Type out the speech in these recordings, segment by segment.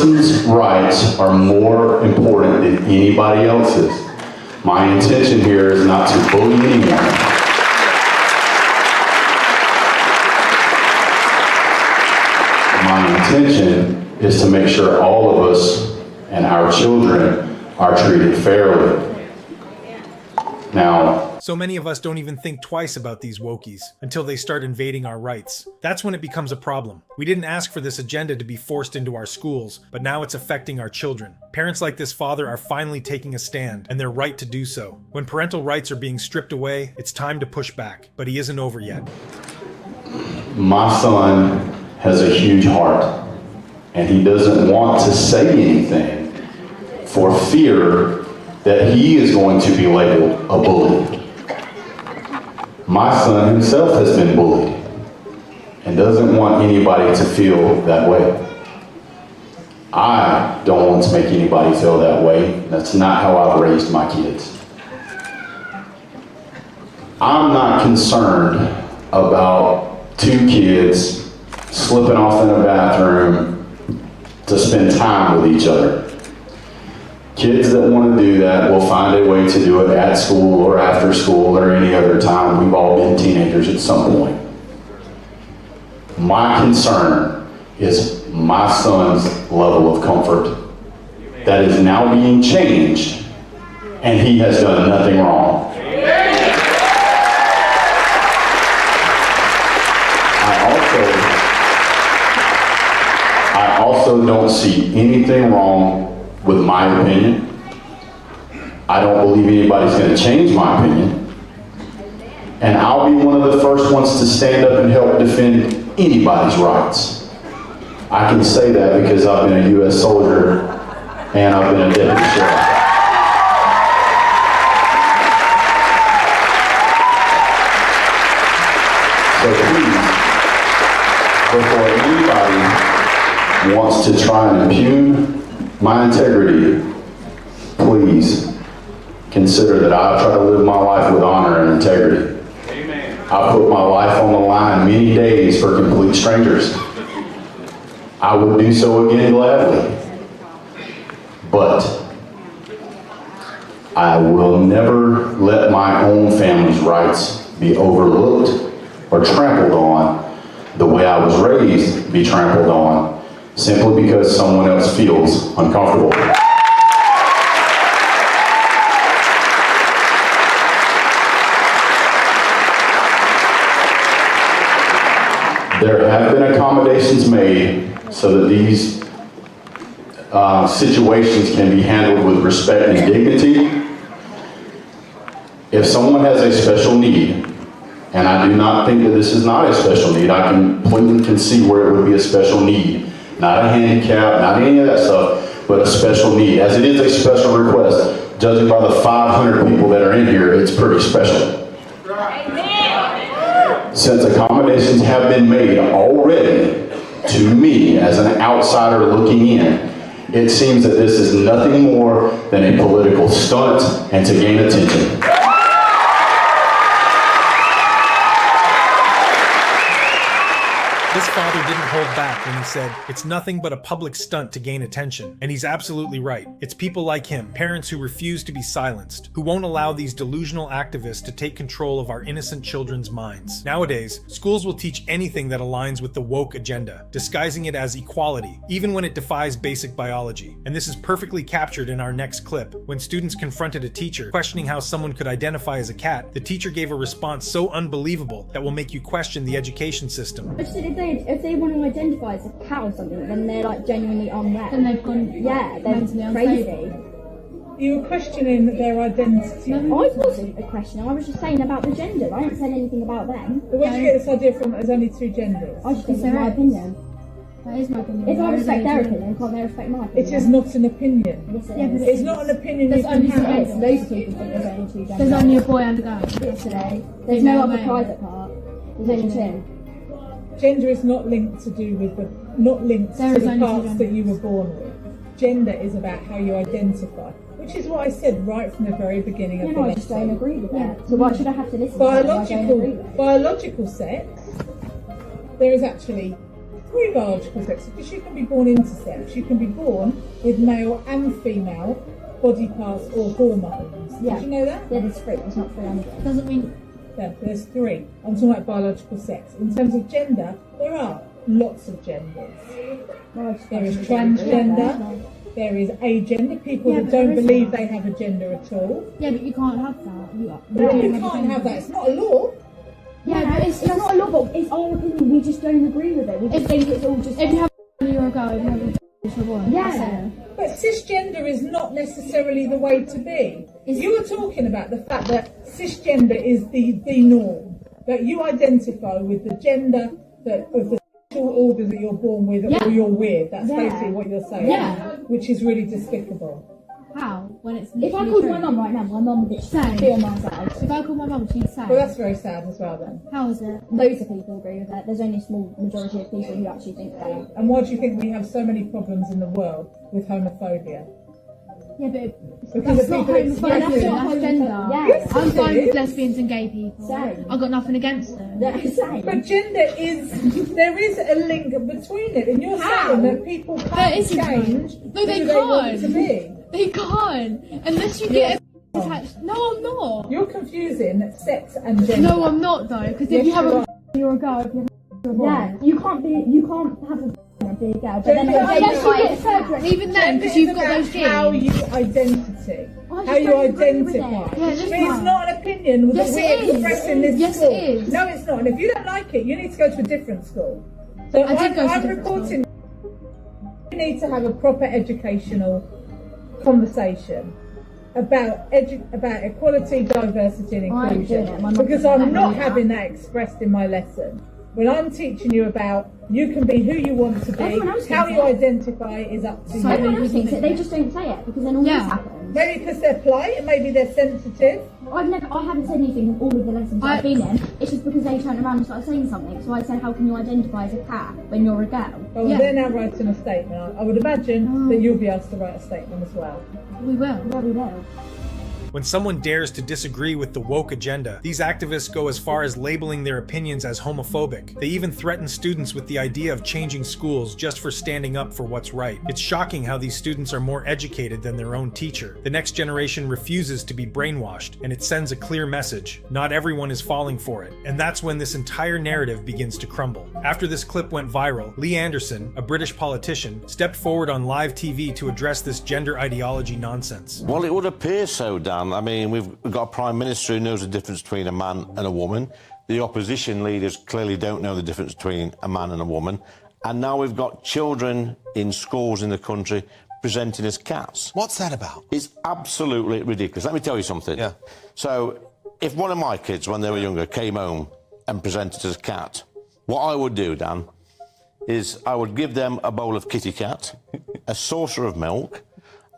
person's rights are more important than anybody else's. My intention here is not to bully anyone. My intention is to make sure all of us and our children are treated fairly. Now, so many of us don't even think twice about these wokies until they start invading our rights. That's when it becomes a problem. We didn't ask for this agenda to be forced into our schools, but now it's affecting our children. Parents like this father are finally taking a stand, and they're right to do so. When parental rights are being stripped away, it's time to push back, but he isn't over yet. My son has a huge heart, and he doesn't want to say anything for fear that he is going to be labeled a bully. My son himself has been bullied and doesn't want anybody to feel that way. I don't want to make anybody feel that way. That's not how I've raised my kids. I'm not concerned about two kids slipping off in a bathroom to spend time with each other. Kids that want to do that will find a way to do it at school or after school or any other time. We've all been teenagers at some point. My concern is my son's level of comfort that is now being changed, and he has done nothing wrong. I also don't see anything wrong with my opinion. I don't believe anybody's going to change my opinion. And I'll be one of the first ones to stand up and help defend anybody's rights. I can say that because I've been a U.S. soldier and I've been a deputy sheriff. So please, before anybody wants to try and impugn my integrity, please consider that I try to live my life with honor and integrity. Amen. I put my life on the line many days for complete strangers. I would do so again gladly. But I will never let my own family's rights be overlooked or trampled on the way I was raised be trampled on, simply because someone else feels uncomfortable. There have been accommodations made so that these situations can be handled with respect and dignity. If someone has a special need, and I do not think that this is not a special need, I completely can see where it would be a special need. Not a handicap, not any of that stuff, but a special need. As it is a special request, judging by the 500 people that are in here, it's pretty special. Since accommodations have been made already to me as an outsider looking in, it seems that this is nothing more than a political stunt and to gain attention. This father didn't hold back when he said, it's nothing but a public stunt to gain attention. And he's absolutely right. It's people like him, parents who refuse to be silenced, who won't allow these delusional activists to take control of our innocent children's minds. Nowadays, schools will teach anything that aligns with the woke agenda, disguising it as equality, even when it defies basic biology. And this is perfectly captured in our next clip. When students confronted a teacher questioning how someone could identify as a cat, the teacher gave a response so unbelievable that will make you question the education system. If they want to identify as a cat or something, then they're like genuinely unwell. Then they've gone they're crazy. You were questioning their identity. I wasn't a questioner, I was just saying about the gender. I didn't say anything about them. But where did you get this idea from that there's only two genders? I just think it's my opinion. That is my opinion. If I respect their opinion, can't they respect my opinion? It is not an opinion. Yes, it is. It's not an opinion you There's can only have. two Those people think there's only two genders. There's only a boy and a girl. Yesterday. There's no other private part. There's only two. Gender is not linked to do with the parts that you were born with. Gender is about how you identify, which is what I said right from the very beginning of the lesson. I just don't agree with that. So why should I have to listen to Biological sex, there is actually three biological sexes because you can be born intersex. You can be born with male and female body parts or hormones. Yeah. Did you know that? Yeah, there's three. There's not three anyway. Doesn't mean. Yeah, there's three. I'm talking about biological sex. In terms of gender, there are lots of genders. There is transgender. There is agender, people that don't believe they have a gender at all. Yeah, but you can't have that. You can't have that. It's not a law. Yeah, but it's not a law, but it's our opinion. We just don't agree with it. We just think it's all just. If you have a you're a girl, if you have a you're a boy. Yeah. But cisgender is not necessarily the way to be. You were talking about the fact that cisgender is the norm. That you identify with the gender of the sexual order that you're born with or you're with. That's basically what you're saying. Yeah. Which is really despicable. How? When it's If I called my mum right now, my mum would Same. be on my side. If I called my mum, she'd say. Well, that's very sad as well then. How is it? Loads of people agree with that. There's only a small majority of people who actually think that. And why do you think we have so many problems in the world with homophobia? Yeah, but Because that's of not people homophobia, expressing- that's gender. Yeah. Yes, I'm it fine is. with lesbians and gay people. Same. I've got nothing against them. Yeah, same. But gender there is a link between it, and you're saying that people There can't isn't change one. No, they who they want can't. to be. They can't. Unless you get attached. No, I'm not. You're confusing sex and gender. No, I'm not though. Because Yes, if you have you a are. you're a girl. If you have a boy. Yeah, you can't have a and be a girl, but then Gender- identify Unless you as get a surgery, even then, Gender because is you've got about those how genes. you identity. I just How you don't agree with identify. it. Yeah, But that's it's fine. not an opinion Yes, that it we is. express in this Yes, school. it is. No, it's not. And if you don't like it, you need to go to a different school. So I did go to a I'm different reporting. We need to have a proper educational conversation about equality, diversity, and I ain't inclusion. doing it. My mum Because doesn't I'm let not me. having that expressed in my lesson. When I'm teaching you about you can be who you want to be, Everyone else how thinks you it. identify is up to you. Everyone else thinks it. They just don't say it because then all Yeah. this happens. Maybe because they're polite and maybe they're sensitive. I haven't said anything in all of the lessons that I've been in. It's just because they turned around and started saying something. So I said, how can you identify as a cat when you're a girl? Well, Yeah. they're now writing a statement. I would imagine that you'll be asked to write a statement as well. We will. Yeah, we will. When someone dares to disagree with the woke agenda, these activists go as far as labeling their opinions as homophobic. They even threaten students with the idea of changing schools just for standing up for what's right. It's shocking how these students are more educated than their own teacher. The next generation refuses to be brainwashed, and it sends a clear message. Not everyone is falling for it, and that's when this entire narrative begins to crumble. After this clip went viral, Lee Anderson, a British politician, stepped forward on live TV to address this gender ideology nonsense. Well, it would appear so, Dan. I mean, we've got a Prime Minister who knows the difference between a man and a woman. The opposition leaders clearly don't know the difference between a man and a woman. And now we've got children in schools in the country presenting as cats. What's that about? It's absolutely ridiculous. Let me tell you something. Yeah. So, if one of my kids, when they were younger, came home and presented as a cat, what I would do, Dan, is I would give them a bowl of kitty cat, a saucer of milk.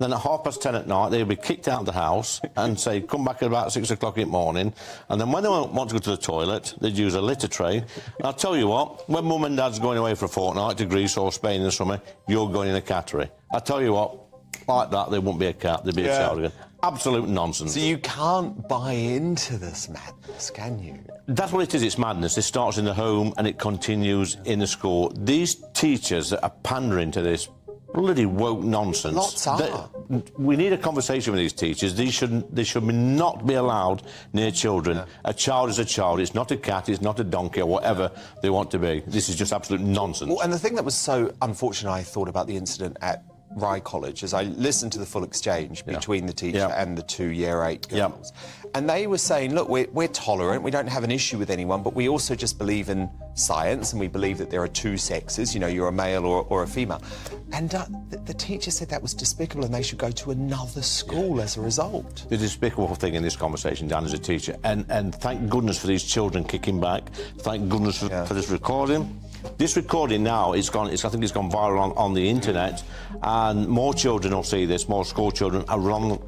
Then at 10:30 at night, they'd be kicked out of the house and say, come back at about 6 o'clock in the morning. And then when they want to go to the toilet, they'd use a litter tray. And I'll tell you what, when mum and dad's going away for a fortnight to Greece or Spain in the summer, you're going in a cattery. I tell you what, like that, they wouldn't be a cat, they'd be a child again. Absolute nonsense. So you can't buy into this madness, can you? That's what it is, it's madness. It starts in the home and it continues in the school. These teachers that are pandering to this bloody woke nonsense. Lots are. We need a conversation with these teachers. They should not be allowed near children. Yeah. A child is a child. It's not a cat, it's not a donkey or whatever they want to be. This is just absolute nonsense. Well, and the thing that was so unfortunate, I thought, about the incident at Rye College, as I listened to the full exchange between the teacher and the 2 Year 8 girls. And they were saying, look, we're tolerant, we don't have an issue with anyone, but we also just believe in science and we believe that there are two sexes, you know, you're a male or a female. And the teacher said that was despicable and they should go to another school as a result. The despicable thing in this conversation, Dan, as a teacher, and thank goodness for these children kicking back. Thank goodness for this recording. This recording now, I think it's gone viral on the internet, and more children will see this, more school children around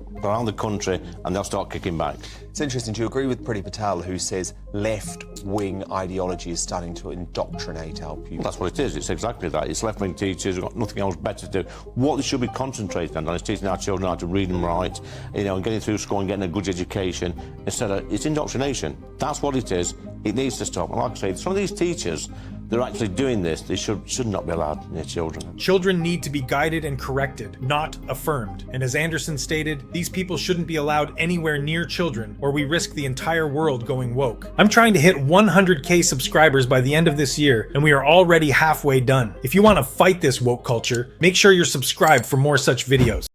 the country, and they'll start kicking back. It's interesting. Do you agree with Parental Patel, who says left-wing ideology is starting to indoctrinate our pupils? That's what it is. It's exactly that. It's left-wing teachers who've got nothing else better to do. What they should be concentrating on is teaching our children how to read and write, you know, and getting through school and getting a good education. Instead of, it's indoctrination. That's what it is. It needs to stop. And like I say, some of these teachers they're actually doing this, they should not be allowed near children. Children need to be guided and corrected, not affirmed. And as Anderson stated, these people shouldn't be allowed anywhere near children, or we risk the entire world going woke. I'm trying to hit 100K subscribers by the end of this year, and we are already halfway done. If you want to fight this woke culture, make sure you're subscribed for more such videos.